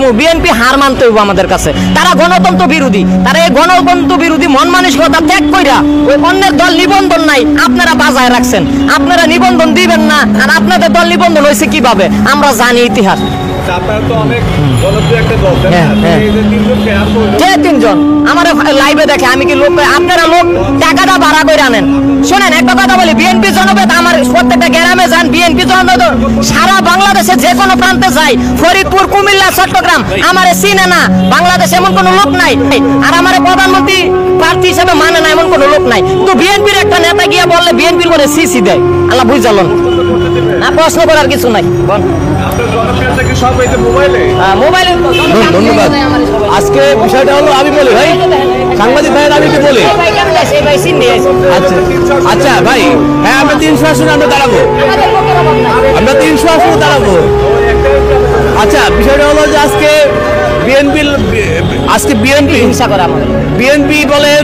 কমু বিএনপি হার মানতে হইব আমাদের কাছে। তারা গণতন্ত্র বিরোধী, তারা এই গণতন্ত্র বিরোধী মন মানসিকতা ত্যাগ কইরা ওই অন্যের দল নিবন্ধন নাই আপনারা বাজায় রাখছেন, আপনারা নিবন্ধন দিবেন না। আর আপনাদের দল নিবন্ধন হয়েছে কিভাবে আমরা জানি ইতিহাস। তিনজন আমার লাইভে দেখে আমি কি লোক, আপনারা লোক টাকাটা ভাড়া করে আনেন। শোনেন একটা কথা বলি, বিএনপি জনপদ আমার প্রত্যেকটা গ্রামে যান, বিএনপি জনপদ সারা বাংলাদেশে যে কোনো প্রান্তে যাই, ফরিদপুর, কুমিল্লা, চট্টগ্রাম, আমার চিনে না বাংলাদেশে এমন কোনো লোক নাই। আর আমার প্রধানমন্ত্রী প্রার্থী হিসেবে মানে না এমন কোনো লোক নাই। তো বিএনপির একটা নেতা গিয়ে বললে বিএনপির করে সিসি দেয়, আল্লাহ বুঝালেন না, প্রশ্ন করার কিছু নাই। ধন্যবাদ। আজকে বিষয়টা হলো আমি বলি ভাই, সাংবাদিক ভাইয়ের আমি কি বলি, আচ্ছা ভাই, হ্যাঁ আমরা 300 আসনে আমরা দাঁড়াবো, আমরা 300 আসনে দাঁড়াবো। আচ্ছা বিষয়টা হলো যে আজকে বিএনপি বলেন